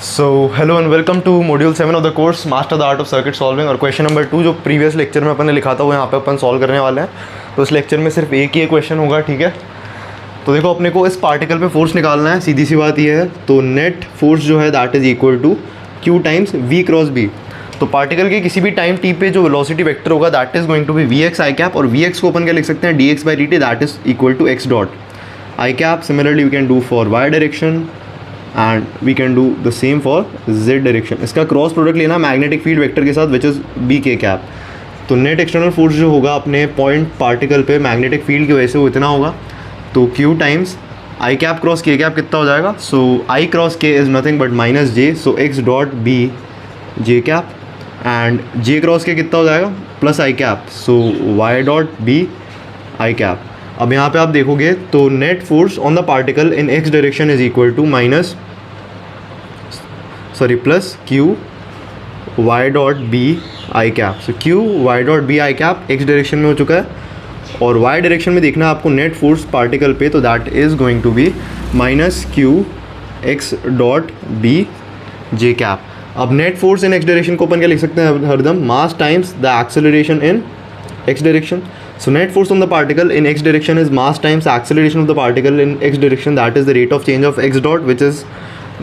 So hello and welcome to module 7 of the course master the art of circuit solving. और question number 2 जो previous lecture में अपन ने लिखा था वो यहाँ पे अपन सॉल्व करने वाले हैं। तो इस लेक्चर में सिर्फ एक ही क्वेश्चन होगा, ठीक है। तो देखो अपने को इस पार्टिकल पे फोर्स निकालना है, सीधी सी बात ये है। तो नेट फोर्स जो है that is equal to Q times V cross B. तो पार्टिकल के किसी भी टाइम टी पे जो वेलोसिटी वेक्टर होगा that is going to be V X I cap, और वी एक्स को अपन क्या लिख सकते हैं, D X by D T that is equal to X dot I cap. Similarly we can do for Y direction and we can do the same for Z direction. इसका cross product लेना magnetic field vector के साथ which is B K cap. तो net external force जो होगा अपने point particle पे magnetic field की वजह से वो इतना होगा। तो Q times I cap cross K cap कितना हो जाएगा। So I cross K is nothing but minus J, so X dot B J cap and J cross K कितना हो जाएगा plus I cap, so Y dot B I cap. अब यहाँ पे आप देखोगे तो net force on the particle in X direction is equal to plus Q Y dot B I cap. So Q Y dot B I cap X direction में हो चुका है, और वाई डायरेक्शन में देखना है आपको नेट फोर्स पार्टिकल पे, तो that is going to be minus Q X dot B J cap. अब net force in X direction को अपन क्या लिख सकते हैं हरदम, mass times the acceleration in X direction. So net force on the particle in x direction is mass times acceleration of the particle in x direction, that is the rate of change of x dot, which is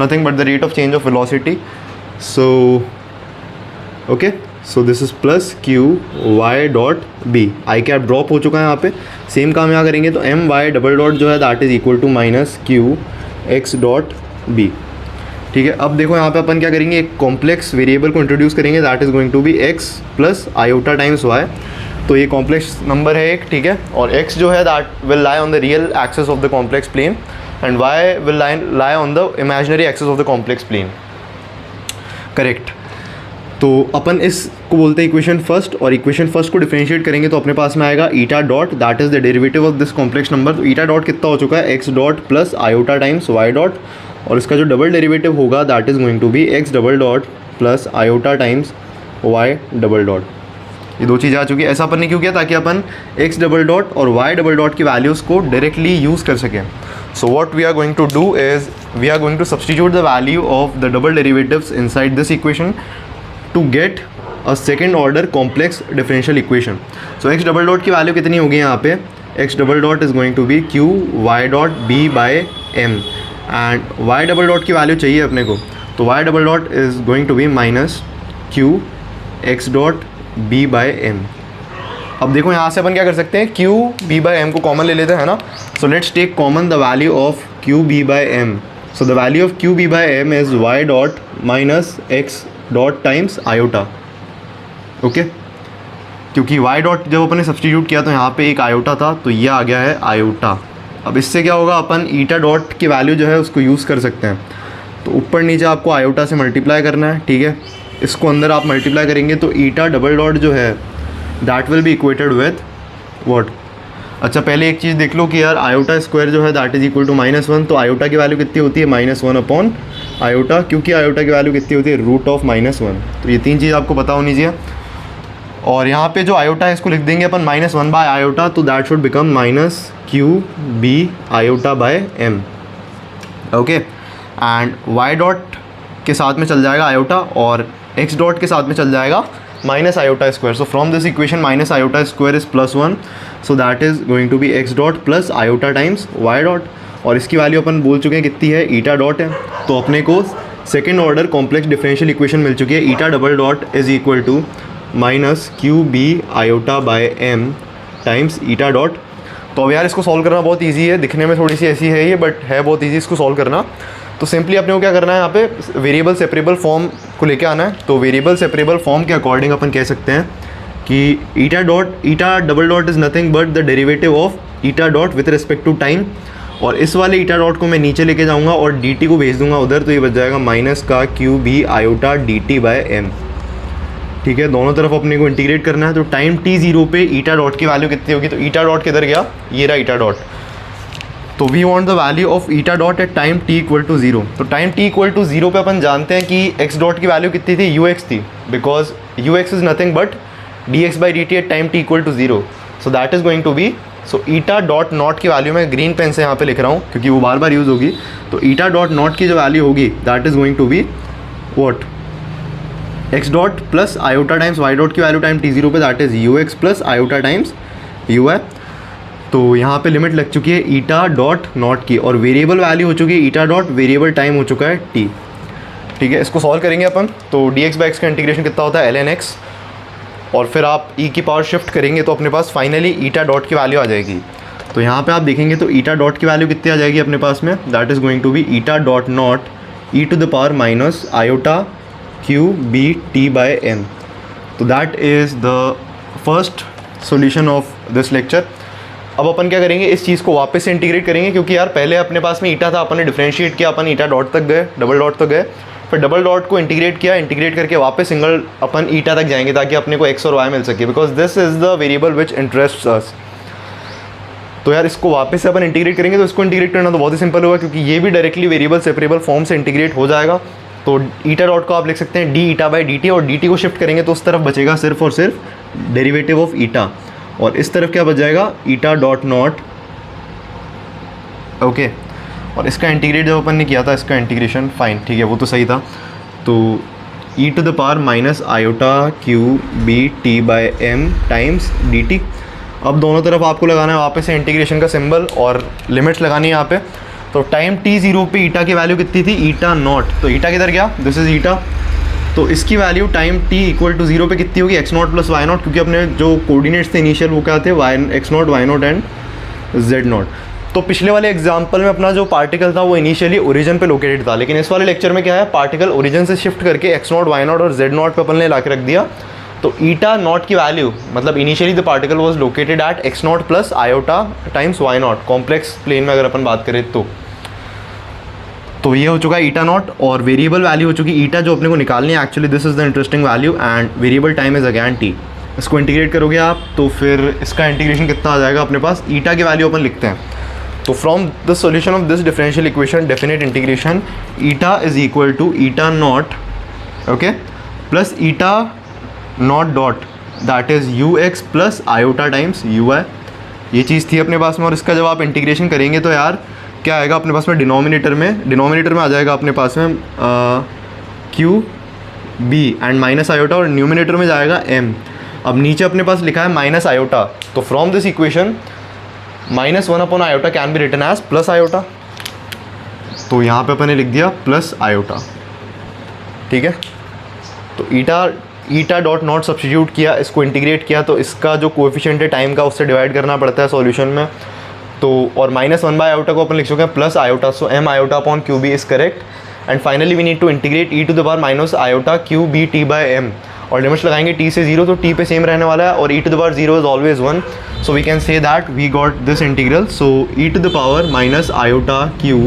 nothing but the rate of change of velocity. So okay, so this is plus q y dot b। I cap drop हो चुका है यहाँ पे। Same काम यहाँ करेंगे तो m y double dot जो है that is equal to minus q x dot b। ठीक है, अब देखो यहाँ पे अपन क्या करेंगे, एक कॉम्प्लेक्स वेरिएबल को इंट्रोड्यूस करेंगे that is going to be x plus iota times y। तो ये कॉम्प्लेक्स नंबर है एक, ठीक है। और x जो है that will lie on the real axis of the complex plane and y will lie on the imaginary axis of the complex plane, correct. तो अपन इसको बोलते हैं इक्वेशन फर्स्ट, और इक्वेशन फर्स्ट को डिफरेंशिएट करेंगे तो अपने पास में आएगा eta dot that is the derivative of this complex number. तो ईटा डॉट कितना हो चुका है, X dot plus iota times Y dot, और इसका जो डबल डेरिवेटिव होगा that is going to be X double dot plus iota times Y double dot. ये दो चीज़ आ चुकी है। ऐसा अपन ने क्यों किया, ताकि अपन एक्स डबल डॉट और वाई डबल डॉट की वैल्यूज़ को डायरेक्टली यूज़ कर सकें। So what we are going to do is we are going to substitute the value of the double derivatives inside this equation to get a second order complex differential equation. So X double dot की value कितनी होगी यहाँ पे, X double dot is going to be Q Y dot B by M, and Y double dot की value चाहिए अपने को, तो Y double dot is going to be minus Q X dot B by M. अब देखो यहाँ से अपन क्या कर सकते हैं, क्यू बी बाई एम को कॉमन ले लेते हैं ना। So let's take common the value of Q B by M. So the value of Q B by M is Y dot minus X dot times iota, okay. क्योंकि Y dot जब अपन ने substitute किया तो यहाँ पे एक iota था, तो ये आ गया है आयोटा। अब इससे क्या होगा, अपन ईटा डॉट की वैल्यू जो है उसको यूज़ कर सकते हैं। तो ऊपर नीचे आपको आयोटा से मल्टीप्लाई करना है, ठीक है। इसको अंदर आप मल्टीप्लाई करेंगे तो ईटा डबल डॉट जो है that will be equated with what. अच्छा पहले एक चीज़ देख लो कि यार आयोटा स्क्वायर जो है दैट इज इक्वल टू -1। तो आयोटा की वैल्यू कितनी होती है, -1 अपॉन आयोटा, क्योंकि आयोटा की वैल्यू कितनी होती है, रूट ऑफ -1। तो ये तीन चीज़ आपको पता होनी चाहिए। और यहाँ पे जो आयोटा है इसको लिख देंगे अपन -1 बाय आयोटा, तो that should become minus Q B iota by M, okay. And Y dot के साथ में चल जाएगा आयोटा, और एक्स डॉट के साथ में चल जाएगा minus iota square. So from this equation minus iota square is +1, so that is going to be X dot plus iota times Y dot, और इसकी वैल्यू अपन बोल चुके हैं कितनी है, ईटा डॉट है। तो अपने को second order complex differential equation मिल चुकी है, eta double dot is equal to minus Q B iota by M times eta dot. तो अब यार इसको सॉल्व करना बहुत ईजी है, दिखने में थोड़ी सी ऐसी है ये, बट है बहुत ईजी इसको सॉल्व करना। तो सिंपली अपने को क्या करना है, यहाँ पे वेरिएबल सेपरेबल फॉर्म को लेके आना है। तो वेरिएबल सेपरेबल फॉर्म के अकॉर्डिंग अपन कह सकते हैं कि eta double dot is nothing but the derivative of eta dot with respect to time, और इस वाले ईटा डॉट को मैं नीचे लेके जाऊँगा और डी टी को भेज दूंगा उधर, तो ये बच जाएगा माइनस का Q B iota D T by M, ठीक है। दोनों तरफ अपने को इंटीग्रेट करना है। तो टाइम t0 पे ईटा डॉट की वैल्यू कितनी होगी, तो ईटा डॉट किधर गया, ये रहा ईटा डॉट। तो we want the value of eta dot at time t equal to 0। तो टाइम t इक्वल टू 0 पे अपन जानते हैं कि एक्स डॉट की वैल्यू कितनी थी, ux थी, because ux is nothing but dx by dt at time t equal to 0। So that is going to be, so eta dot naught की value मैं ग्रीन पेन से यहाँ पे लिख रहा हूँ क्योंकि वो बार बार यूज़ होगी। तो ईटा डॉट नॉट की जो वैल्यू होगी that is going to be what X dot plus iota times Y dot की वैल्यू टाइम t0 पे, that is U X plus iota times U है। तो यहाँ पे लिमिट लग चुकी है ईटा डॉट नॉट की, और वेरिएबल वैल्यू हो चुकी है ईटा डॉट, वेरिएबल टाइम हो चुका है t। ठीक है, इसको सॉल्व करेंगे अपन। तो डी एक्स बाई एक्स का इंटीग्रेशन कितना होता है ln x, और फिर आप e की पावर शिफ्ट करेंगे तो अपने पास फाइनली ईटा डॉट की वैल्यू आ जाएगी। तो यहाँ पे आप देखेंगे तो ईटा डॉट की वैल्यू कितनी आ जाएगी अपने पास में, that is going to be eta dot naught E to the power minus iota Q B T by M. तो that is the first solution of this lecture. अब अपन क्या करेंगे, इस चीज़ को वापस से इंटीग्रेट करेंगे, क्योंकि यार पहले अपने पास में ईटा था, अपन ने डिफरेंशिएट किया, अपन ईटा डॉट तक गए, डबल डॉट तक गए, फिर डबल डॉट को इंटीग्रेट किया, इंटीग्रेट करके वापस सिंगल अपन ईटा तक जाएंगे ताकि अपने को एक्स और वाई मिल सके, because this is the variable which interests us. तो यार इसको वापस से अपन इंटीग्रेट करेंगे, तो इसको इंटीग्रेट करना तो बहुत ही सिंपल होगा, क्योंकि ये भी डायरेक्टली वेरिएबल सेपरेबल फॉर्म से इंटीग्रेट हो जाएगा। तो ईटा डॉट को आप लिख सकते हैं D eta by D T, और डी टी को शिफ्ट करेंगे तो उस तरफ बचेगा सिर्फ और सिर्फ डेरिवेटिव ऑफ ईटा, और इस तरफ क्या बच जाएगा ईटा डॉट नॉट। ओके, और इसका इंटीग्रेट जब अपन ने किया था, इसका इंटीग्रेशन फाइन, ठीक है, वो तो सही था। तो E to the power minus iota Q B T by M times D T. अब दोनों तरफ आपको लगाना है वापस से इंटीग्रेशन का सिंबल, और लिमिट्स लगानी है यहाँ पे। तो टाइम t0 पे ईटा की वैल्यू कितनी थी, ईटा नॉट, तो ईटा किधर गया, दिस इज़ ईटा। तो इसकी value time t equal to 0 पे कितनी होगी, x naught plus Y naught, क्योंकि अपने जो कोऑर्डिनेट्स थे इनिशियल वो क्या थे, X naught Y naught and Z naught. तो पिछले वाले एग्जाम्पल में अपना जो पार्टिकल था वो इनिशियली ओरिजिन पे लोकेटेड था, लेकिन इस वाले लेक्चर में क्या है, पार्टिकल ओरिजिन से शिफ्ट करके एक्स नॉट वाई नॉट और जेड नॉट पे अपन ने ला के रख दिया। तो ईटा नॉट की वैल्यू मतलब initially the particle was located at X naught plus iota times Y naught, complex plane में अगर अपन बात करें तो ये हो चुका है ईटा नॉट, और वेरिएबल वैल्यू हो चुकी ईटा जो अपने को निकालनी है। Actually this is the interesting value, and variable time is again T. इसको इंटीग्रेट करोगे आप तो फिर इसका इंटीग्रेशन कितना आ जाएगा अपने पास, ईटा की वैल्यू अपन लिखते हैं। तो from the solution of this differential equation definite integration eta is equal to eta naught, okay, plus eta naught dot that is U X plus iota times U I. ये चीज़ थी अपने पास में, और इसका जब आप इंटीग्रेशन करेंगे तो यार क्या आएगा अपने पास में, डिनोमिनेटर में आ जाएगा अपने पास में Q B and minus iota, और न्यूमिनेटर में जाएगा एम। अब नीचे अपने पास लिखा है माइनस आयोटा, तो from this equation -1 upon iota can be written as plus iota. तो यहाँ पे अपन ने लिख दिया प्लस आयोटा, ठीक है। तो ईटा डॉट नॉट सब्स्टिट्यूट किया, इसको इंटीग्रेट किया, तो इसका जो कोएफिशिएंट है टाइम का उससे डिवाइड करना पड़ता है सॉल्यूशन में। तो और -1 बाय आयोटा को अपन लिख चुके हैं plus iota, so M iota upon Q B is correct. And finally we need to integrate E to the power minus iota Q B T by M, और लिमिट्स लगाएंगे t से 0, तो t पे same रहने वाला है, और e to the power 0 is always 1, so we can say that we got this integral. So e to the power minus iota Q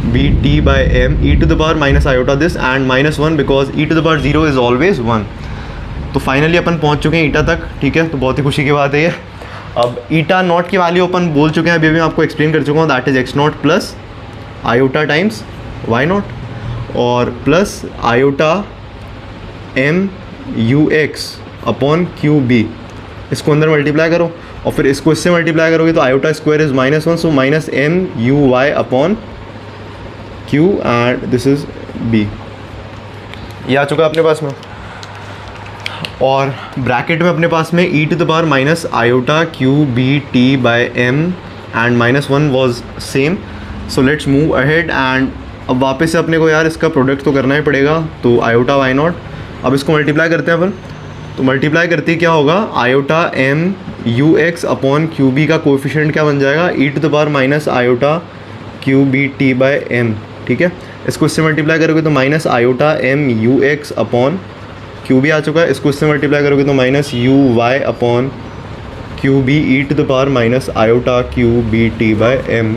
B T by M, e to the power minus iota this and -1 because e to the power 0 is always 1। तो finally अपन पहुंच चुके हैं ईटा तक, ठीक है, तो बहुत ही खुशी की बात है ये। अब ईटा नॉट की वैल्यू अपन बोल चुके हैं, अभी मैं आपको एक्सप्लेन कर चुका हूँ, that is X naught plus iota times Y naught, और plus iota M U X upon Q B, इसको अंदर मल्टीप्लाई करो, और फिर इसको इससे मल्टीप्लाई करोगे तो iota square is -1, so minus M U Y upon Q and this is B. ये आ चुका है अपने पास में, और ब्रैकेट में अपने पास में e to the power minus iota Q B T by M and -1 was same. So let's move ahead, and अब वापस से अपने को यार इसका प्रोडक्ट तो करना ही पड़ेगा, तो आयोटा वाई नॉट, अब इसको मल्टीप्लाई करते हैं अपन। तो मल्टीप्लाई करते क्या होगा, iota M U X upon Q B का कोएफिशिएंट क्या बन जाएगा, e to the power minus iota Q B T by M, ठीक है। इसको इससे मल्टीप्लाई करोगे तो minus iota M U X upon Q B आ चुका है, इसको इससे मल्टीप्लाई करोगे तो minus U Y upon Q B E to the power minus iota Q B T by M,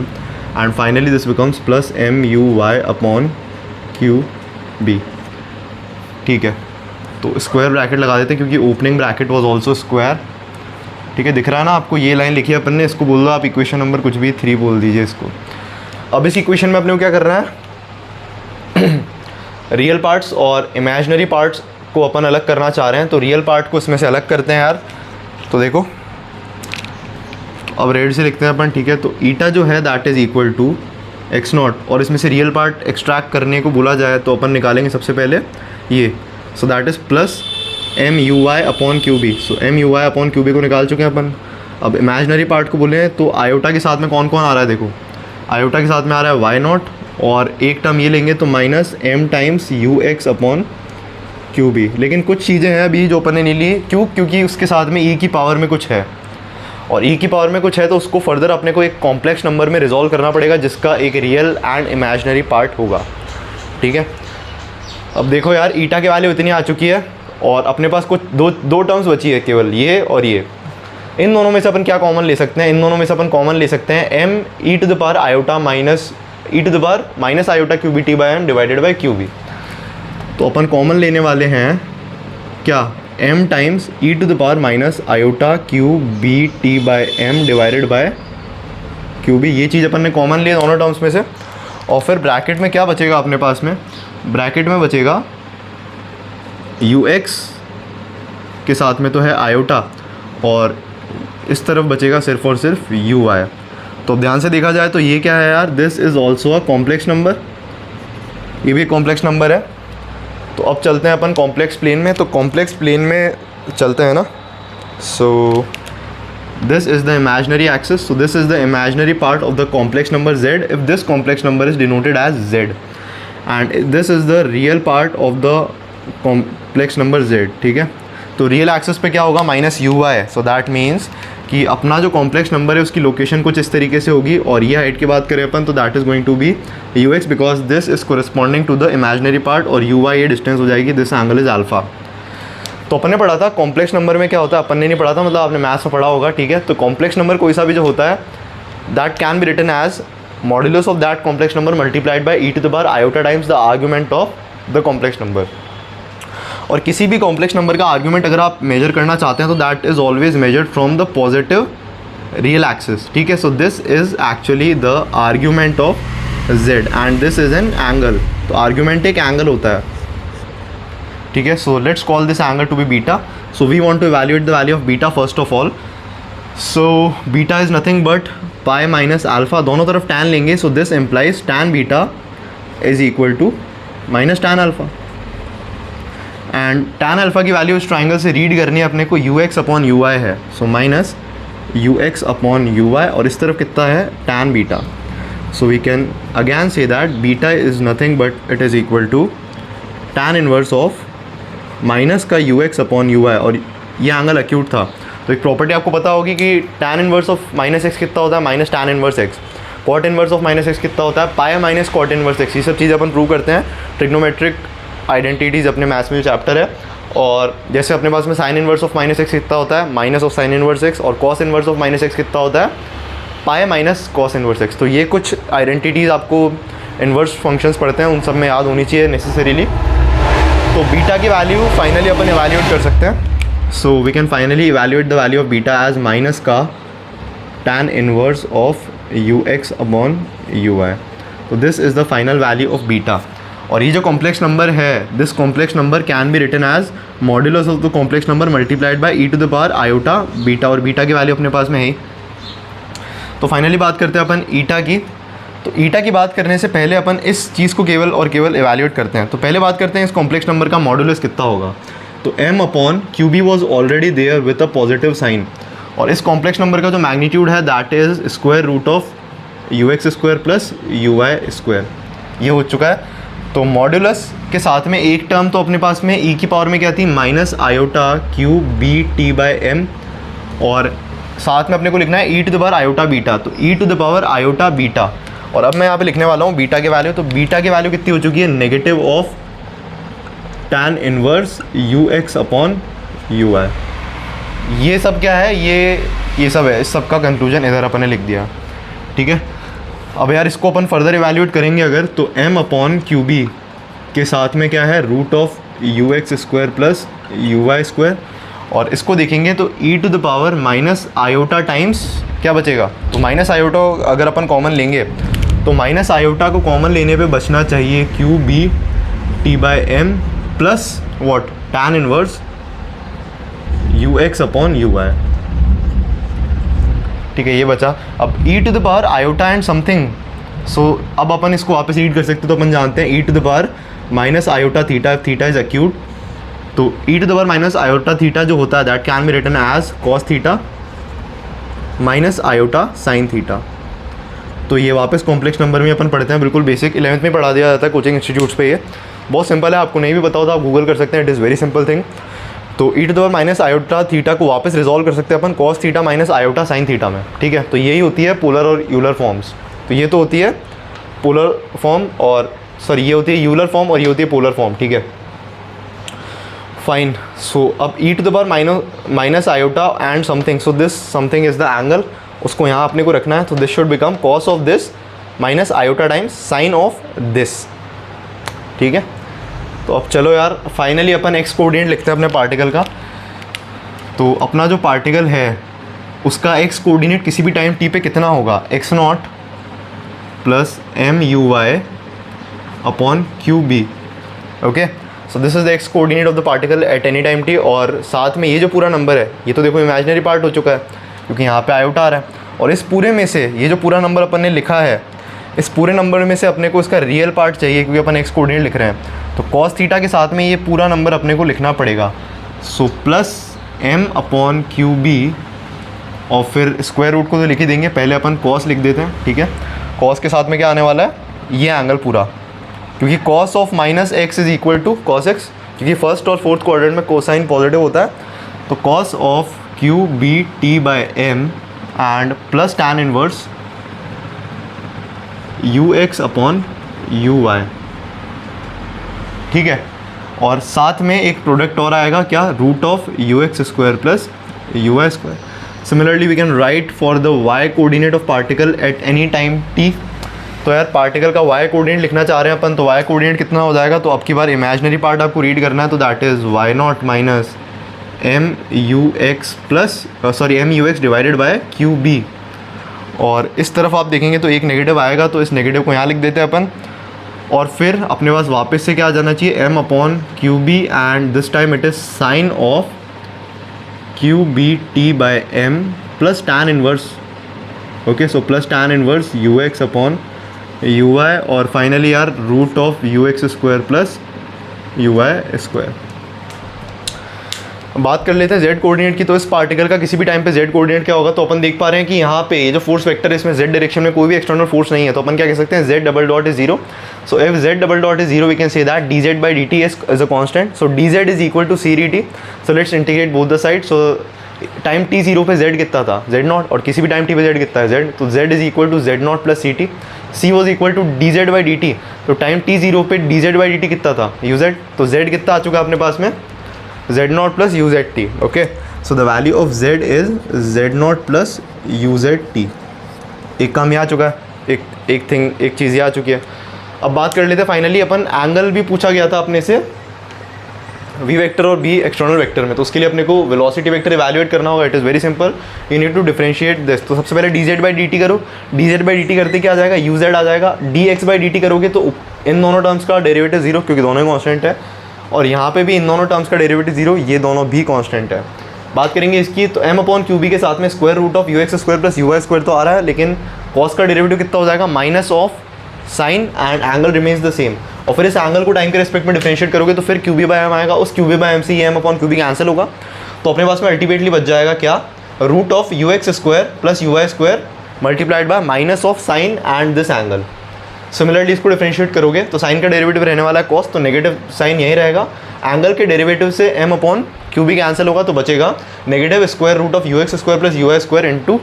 and finally this becomes plus M U Y upon Q B, ठीक है। तो स्क्वायर ब्रैकेट लगा देते हैं क्योंकि opening bracket was also square, ठीक है, दिख रहा है ना आपको, ये लाइन लिखी है अपन ने, इसको बोल दो आप इक्वेशन नंबर कुछ भी 3 बोल दीजिए इसको। अब इस इक्वेशन में अपने को क्या करना है, रियल पार्ट्स और इमेजिनरी पार्ट्स को अपन अलग करना चाह रहे हैं, तो रियल पार्ट को इसमें से अलग करते हैं यार। तो देखो अब रेड से लिखते हैं अपन, ठीक है। तो ईटा जो है that is equal to X naught, और इसमें से रियल पार्ट एक्सट्रैक्ट करने को बोला जाए तो अपन निकालेंगे सबसे पहले ये, so that is plus M U Y upon Q B. So M U Y upon Q B को निकाल चुके हैं अपन। अब इमेजनरी पार्ट को बोले तो आयोटा के साथ में कौन कौन आ रहा है, देखो आयोटा के साथ में आ रहा है वाई नॉट, और एक टर्म ये लेंगे तो minus M times U X upon Q B. लेकिन कुछ चीज़ें हैं अभी जो अपन ने नहीं ली, क्योंकि उसके साथ में ई की पावर में कुछ है, और ई की पावर में कुछ है तो उसको फर्दर अपने को एक कॉम्प्लेक्स नंबर में रिजॉल्व करना पड़ेगा जिसका एक रियल एंड इमेजनरी पार्ट होगा। ठीक है, अब देखो यार ईटा की वैल्यू इतनी आ चुकी है और अपने पास कुछ दो टर्म्स बची है केवल, ये और ये। इन दोनों में से अपन क्या कॉमन ले सकते हैं, इन दोनों में से अपन कॉमन ले सकते हैं M E to the power iota minus E to the power minus iota Q B T by M divided by Q B. तो अपन कॉमन लेने वाले हैं क्या, m times E to the power minus iota Q B T by M divided by Q B. ये चीज़ अपन ने common लिया दोनों टर्म्स में से, और फिर ब्रैकेट में क्या बचेगा अपने पास में, ब्रैकेट में बचेगा यू एक्स के साथ में तो है आयोटा, और इस तरफ बचेगा सिर्फ और सिर्फ यू वाई। तो अब ध्यान से देखा जाए तो ये क्या है यार, this is also a complex number, ये भी कॉम्प्लेक्स नंबर है। तो अब चलते हैं अपन कॉम्प्लेक्स प्लेन में, तो कॉम्प्लेक्स प्लेन में चलते हैं ना। So this is the imaginary axis, so this is the imaginary part of the complex number z if this complex number is denoted as z, and this is the real part of the complex number z। ठीक है, तो real axis पे क्या होगा, minus U Y, so that means कि अपना जो complex number है उसकी लोकेशन कुछ इस तरीके से होगी, और ये हाइट की बात करें अपन तो that is going to be U X because this is corresponding to the imaginary part, और यू वाई ये डिस्टेंस हो जाएगी, दिस एंगल इज अल्फा। तो अपन ने पढ़ा था कॉम्प्लेक्स नंबर में क्या होता है, अपन ने नहीं पढ़ा था, मतलब आपने मैथ्स में पढ़ा होगा। ठीक है, तो कॉम्प्लेक्स नंबर कोई सा भी जो होता है that can be written as modulus of that complex number multiplied by E to the power iota times the argument of the complex number. और किसी भी कॉम्प्लेक्स नंबर का आर्ग्यूमेंट अगर आप मेजर करना चाहते हैं तो that is always measured from the positive real axis. ठीक है, so this is actually the argument of z and this is an angle. तो आर्ग्यूमेंट एक एंगल होता है। ठीक है, so let's call this angle to be beta. So we want to evaluate the value of beta first of all. So beta is nothing but pi minus alpha, दोनों तरफ tan लेंगे, so this implies tan beta is equal to minus tan alpha, and tan alpha की value इस triangle से read करनी है अपने को, U X upon U Y है, so minus U X upon U Y, और इस तरफ कितना है tan beta. So we can again say that beta is nothing but it is equal to tan inverse of minus का U X upon U Y, और ये angle acute था। तो एक प्रॉपर्टी आपको पता होगी कि tan inverse of minus X कितना होता है, minus tan inverse X. Cot inverse of minus X कितना होता है, pi minus cot inverse X. ये सब चीज़ अपन प्रूव करते हैं ट्रिग्नोमेट्रिक आइडेंटिटीज़ अपने मैथ्स में जो चैप्टर है। और जैसे अपने पास में sine inverse of minus X कितना होता है, minus of sine inverse X, और cos inverse of minus X कितना होता है, pi minus cos inverse X. तो ये कुछ आइडेंटिटीज़ आपको इनवर्स फंक्शंस पढ़ते हैं उन सब में याद होनी चाहिए नेसेसरीली। तो बीटा की वैल्यू फाइनली अपन इवैल्यूएट कर सकते हैं। So we can finally evaluate the value of beta as minus का tan inverse of you X upon U Y. तो this is the final value of beta. और ये जो कॉम्प्लेक्स नंबर है, this complex number can be written as modulus of the complex number multiplied by E to the power iota beta, और beta की value अपने पास में है ही। तो फाइनली बात करते हैं अपन ईटा की। तो ईटा की बात करने से पहले अपन इस चीज़ को केवल और केवल इवैल्यूएट करते हैं। तो पहले बात करते हैं इस कॉम्प्लेक्स नंबर का मॉड्यूलस कितना होगा। तो m upon Q B was already there with a positive sign, और इस कॉम्प्लेक्स नंबर का जो मैग्नीट्यूड है that is square root of you x square plus you Y square, ये हो चुका है। तो मॉड्यूलस के साथ में एक टर्म तो अपने पास में ई की पावर में क्या थी, minus iota Q B T by M, और साथ में अपने को लिखना है E to the power iota beta. तो E to the power iota beta, और अब मैं यहाँ पे लिखने वाला हूँ बीटा की वैल्यू। तो बीटा की वैल्यू कितनी हो चुकी है, negative of tan inverse U X upon U Y. ये सब क्या है, ये सब है, इस सब का कंक्लूजन इधर अपन ने लिख दिया। ठीक है, अब यार इसको अपन फर्दर इवैल्यूएट करेंगे अगर, तो m अपॉन क्यू बी के साथ में क्या है, root of you x square plus you Y square, और इसको देखेंगे तो e to the power minus iota times क्या बचेगा, तो माइनस आयोटा अगर अपन कॉमन लेंगे तो माइनस आयोटा को कॉमन लेने पे बचना चाहिए Q B T by M plus what tan inverse U X upon U Y. ठीक है, ये बचा। अब e to the power iota and something so अब अपन इसको वापस रीड कर सकते, तो अपन जानते हैं E to the power minus iota theta, if theta is acute, तो E to the power minus iota theta जो होता है that can be written as cos theta minus iota sine theta. तो ये वापस कॉम्प्लेक्स नंबर में अपन पढ़ते हैं, बिल्कुल बेसिक 11th में पढ़ा दिया जाता है कोचिंग इंस्टीट्यूट्स पे। ये बहुत सिंपल है, आपको नहीं भी बताओ तो आप गूगल कर सकते हैं, it is very simple thing. तो E to the power minus iota theta को वापस रिजॉल्व कर सकते हैं अपन cos theta minus iota sine theta में, ठीक है। तो यही होती है पोलर और यूलर फॉर्म्स। तो ये तो होती है पोलर फॉर्म और सॉरी ये होती है यूलर फॉर्म और ये होती है पोलर फॉर्म, ठीक है, फाइन। सो अब E to the power minus iota and something, so this something is the angle, उसको यहाँ अपने को रखना है। तो this should become cos of this minus iota times sine of this, ठीक है। तो अब चलो यार फाइनली अपन एक्स कोऑर्डिनेट लिखते हैं अपने पार्टिकल का। तो अपना जो पार्टिकल है उसका एक्स कोऑर्डिनेट किसी भी टाइम टी पे कितना होगा, X naught plus M U Y upon Q B, okay. So this is the X coordinate of the particle at any time T. और साथ में ये जो पूरा नंबर है ये तो देखो इमेजिनरी पार्ट हो चुका है क्योंकि यहाँ पे आयोटा आ रहा है, और इस पूरे में से ये जो पूरा नंबर अपन ने लिखा है इस पूरे नंबर में से अपने को इसका रियल पार्ट चाहिए क्योंकि अपन एक्स कोऑर्डिनेट लिख रहे हैं। तो कॉस थीटा के साथ में ये पूरा नंबर अपने को लिखना पड़ेगा। So plus M upon Q B और फिर स्क्वायर रूट को तो लिख ही देंगे, पहले अपन कॉस लिख देते हैं, ठीक है। कॉस के साथ में क्या आने वाला है, ये एंगल पूरा, क्योंकि cos of minus X is equal to cos X, क्योंकि फर्स्ट और फोर्थ क्वाड्रेंट में कोसाइन पॉजिटिव होता है। तो cos of Q B T by M and plus tan inverse U X upon U Y, ठीक है। और साथ में एक प्रोडक्ट और आएगा क्या, root of you x square plus you Y square. Similarly we can write for the Y coordinate of particle at any time T. तो यार पार्टिकल का वाई कोऑर्डिनेट लिखना चाह रहे हैं अपन, तो वाई कोऑर्डिनेट कितना हो जाएगा, तो अब की बार इमेजिनरी पार्ट आपको रीड करना है, तो that is Y naught minus M U X plus sorry M U X divided by Q B. और इस तरफ आप देखेंगे तो एक नेगेटिव आएगा, तो इस नेगेटिव को यहाँ लिख देते हैं अपन। और फिर अपने पास वापस से क्या आ जाना चाहिए, M upon Q B and this time it is sine of Q B T by M plus tan inverse, okay. So plus tan inverse U X upon U Y और फाइनली यार root of you x square plus you Y square. बात कर लेते हैं Z coordinate की। तो इस particle का किसी भी टाइम पे जेड कोऑर्डिनेट क्या होगा, तो अपन देख पा रहे हैं कि यहाँ पे ये जो फोर्स वेक्टर है इसमें जेड डायरेक्शन में कोई भी एक्सटर्नल फोर्स नहीं है, तो अपन क्या कह सकते हैं, Z double dot is zero. So if Z double dot is zero we can say that D Z by D T is a constant. So D Z is equal to C D T. So let's integrate both the side. So time T zero पे Z कितना था, Z not, और किसी भी time T पे Z कितना है, z. तो z is equal to z naught plus c t. C was equal to d Z by D t. तो टाइम टी जीरो पे d Z by D t कितना था, यू जेड। तो Z कितना आ चुका है अपने पास में, z naught plus uzt, okay. So the value of z is z naught plus uzt। एक काम ये आ चुका है, एक चीज़ ये आ चुकी है। अब बात कर लेते हैं फाइनली अपन, एंगल भी पूछा गया था अपने से v वेक्टर और b एक्सटर्नल वेक्टर में, तो उसके लिए अपने को वेलोसिटी वेक्टर इवैल्यूएट करना होगा। It is very simple, you need to differentiate this. तो सबसे पहले dz बाई dt करो, dz बाई dt करते क्या आ जाएगा, uz आ जाएगा। dx बाई dt करोगे तो इन दोनों टर्म्स का डेरिवेटिव जीरो, क्योंकि दोनों ही कॉन्स्टेंट है, और यहाँ पे भी इन दोनों टर्म्स का डेरिवेटिव जीरो, ये दोनों भी कांस्टेंट है। बात करेंगे इसकी, तो m अपॉन क्यू बी के साथ में square root of you x square plus you Y square तो आ रहा है, लेकिन कॉस का डेरिवेटिव कितना हो जाएगा, minus of sine and angle remains the same. और फिर इस एंगल को टाइम के रिस्पेक्ट में डिफरेंशिएट करोगे तो फिर क्यू बी बाई एम आएगा, उस क्यू बी बाई एम से ये m upon Q b cancel होगा। तो अपने पास में अल्टीमेटली बच जाएगा क्या, root of you x square plus you Y square multiplied by minus of sine and this angle. Similarly इसको डिफरेंशिएट करोगे तो साइन का डेरिवेटिव रहने वाला है कॉस, तो नेगेटिव साइन यही रहेगा। एंगल के डेरिवेटिव से m upon Q b cancel होगा, तो बचेगा negative square root of you x square plus you Y square into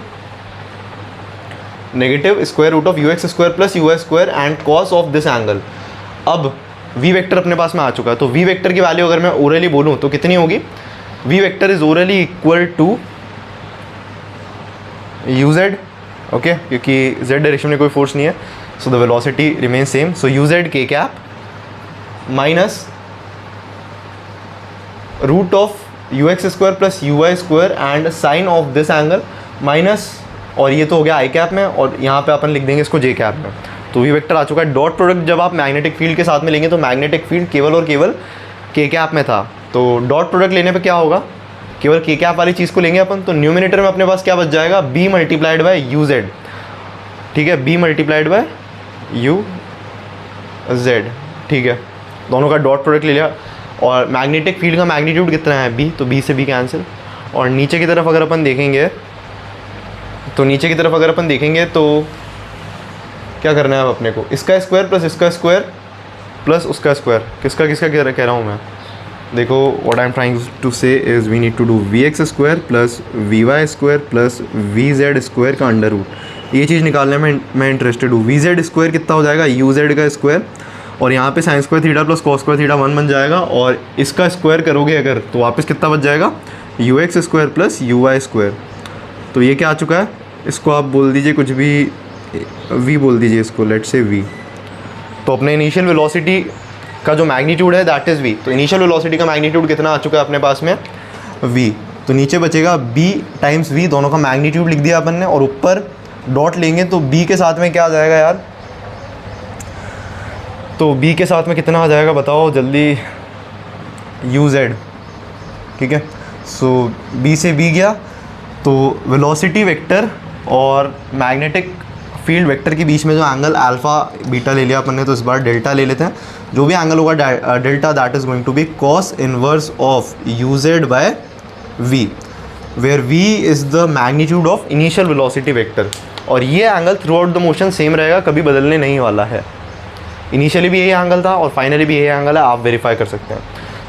negative square root of you x square plus you Y square and cos of this angle. अब v vector अपने पास में आ चुका है, तो v वेक्टर की value अगर मैं ओरली बोलूँ तो कितनी होगी, v vector is orally equal to U Z, okay, क्योंकि z डायरेक्शन में कोई फोर्स नहीं है, so the velocity remain same. So U Z के cap minus root of you x square plus you Y square and sine of this angle minus, और ये तो हो गया आई कैप में, और यहाँ पे अपन लिख देंगे इसको जे कैप में। तो वी वेक्टर आ चुका है। डॉट प्रोडक्ट जब आप मैग्नेटिक फील्ड के साथ में लेंगे तो मैग्नेटिक फील्ड केवल और केवल के कैप में था, तो डॉट प्रोडक्ट लेने पे क्या होगा, केवल के कैप वाली चीज़ को लेंगे अपन। तो न्यूमिनेटर में अपने पास क्या बच जाएगा, b multiplied by u z, ठीक है, b multiplied by u z, ठीक है, दोनों का डॉट प्रोडक्ट ले लिया। और मैग्नेटिक फील्ड का मैग्नीट्यूड कितना है बी, तो बी से बी कैंसिल। और नीचे की तरफ अगर अपन देखेंगे तो क्या करना है अब अपने को, इसका स्क्वायर प्लस इसका स्क्वायर प्लस उसका स्क्वायर, किसका किसका कह रहा हूँ मैं, देखो what I am trying to say is we need to do V X square plus V Y square plus V Z square का अंडर रूट। ये चीज़ निकालने में मैं इंटरेस्टेड हूँ। वी जेड स्क्वायर कितना हो जाएगा, यू जेड का स्क्वायर, और यहाँ पे sine square theta plus cos square theta 1 बन जाएगा। और इसका स्क्वायर करोगे अगर तो वापस कितना बच जाएगा, u x square plus you Y square. तो ये क्या आ चुका है, इसको आप बोल दीजिए कुछ भी, वी बोल दीजिए इसको, लेट से वी। तो अपने इनिशियल वेलोसिटी का जो मैग्नीट्यूड है दैट इज़ वी। तो इनिशियल वेलोसिटी का मैग्नीट्यूड कितना आ चुका है अपने पास में, वी। तो नीचे बचेगा b टाइम्स v, दोनों का मैग्नीट्यूड लिख दिया अपन ने, और ऊपर डॉट लेंगे तो b के साथ में क्या आ जाएगा यार, तो b के साथ में कितना आ जाएगा बताओ जल्दी, यू जेड, ठीक है। सो b से b गया, तो वेलोसिटी वेक्टर और मैग्नेटिक फील्ड वेक्टर के बीच में जो एंगल अल्फ़ा बीटा ले लिया अपन ने, तो इस बार डेल्टा ले लेते हैं। जो भी एंगल होगा delta that is going to be cos inverse of u z by v, where v is the magnitude of initial velocity vector. और ये angle throughout the motion same रहेगा, कभी बदलने नहीं वाला है। इनिशियली भी यही एंगल था और फाइनली भी यही एंगल है, आप वेरीफाई कर सकते हैं।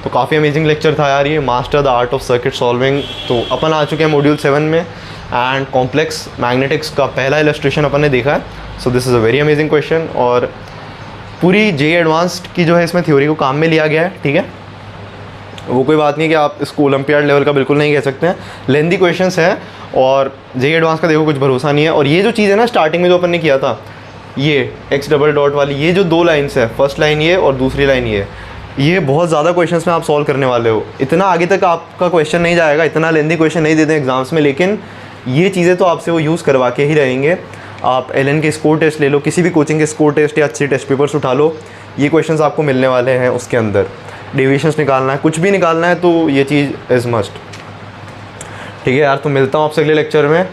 तो काफ़ी अमेजिंग लेक्चर था यार ये, master the art of circuit solving. तो अपन आ चुके हैं मॉड्यूल 7 में, एंड कॉम्प्लेक्स मैग्नेटिक्स का पहला इलस्ट्रेशन अपन ने देखा है। So this is a very amazing question, और पूरी जेई एडवांस्ड की जो है इसमें थ्योरी को काम में लिया गया है, ठीक है। वो कोई बात नहीं कि आप इसको ओलंपियाड लेवल का बिल्कुल नहीं कह सकते हैं, लेंदी क्वेश्चंस है, और जेई एडवांस का देखो कुछ भरोसा नहीं है। और ये जो चीज़ है ना स्टार्टिंग में जो अपन ने किया था, ये एक्स डबल डॉट वाली, ये जो 2 लाइन्स है, फर्स्ट लाइन ये और दूसरी लाइन ये बहुत ज़्यादा क्वेश्चंस में आप सॉल्व करने वाले हो। इतना आगे तक आपका क्वेश्चन नहीं जाएगा, इतना लेंदी क्वेश्चन नहीं देते एग्जाम्स में, लेकिन ये चीज़ें तो आपसे वो यूज़ करवा के ही रहेंगे। आप एलन के स्कोर टेस्ट ले लो, किसी भी कोचिंग के स्कोर टेस्ट या अच्छे टेस्ट पेपर्स उठा लो, ये क्वेश्चंस आपको मिलने वाले हैं। उसके अंदर डेविएशंस निकालना है, कुछ भी निकालना है, तो ये चीज़ इज़ मस्ट, ठीक है यार। तो मिलता हूँ आपसे अगले लेक्चर में,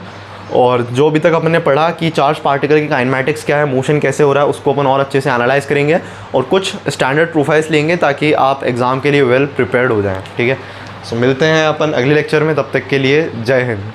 और जो अभी तक अपन ने पढ़ा कि चार्ज पार्टिकल की काइनेमैटिक्स क्या है, मोशन कैसे हो रहा है, उसको अपन और अच्छे से एनालाइज करेंगे और कुछ स्टैंडर्ड प्रोफाइल्स लेंगे ताकि आप एग्ज़ाम के लिए वेल प्रिपेयर्ड हो जाएँ, ठीक है। सो मिलते हैं अपन अगले लेक्चर में, तब तक के लिए जय हिंद।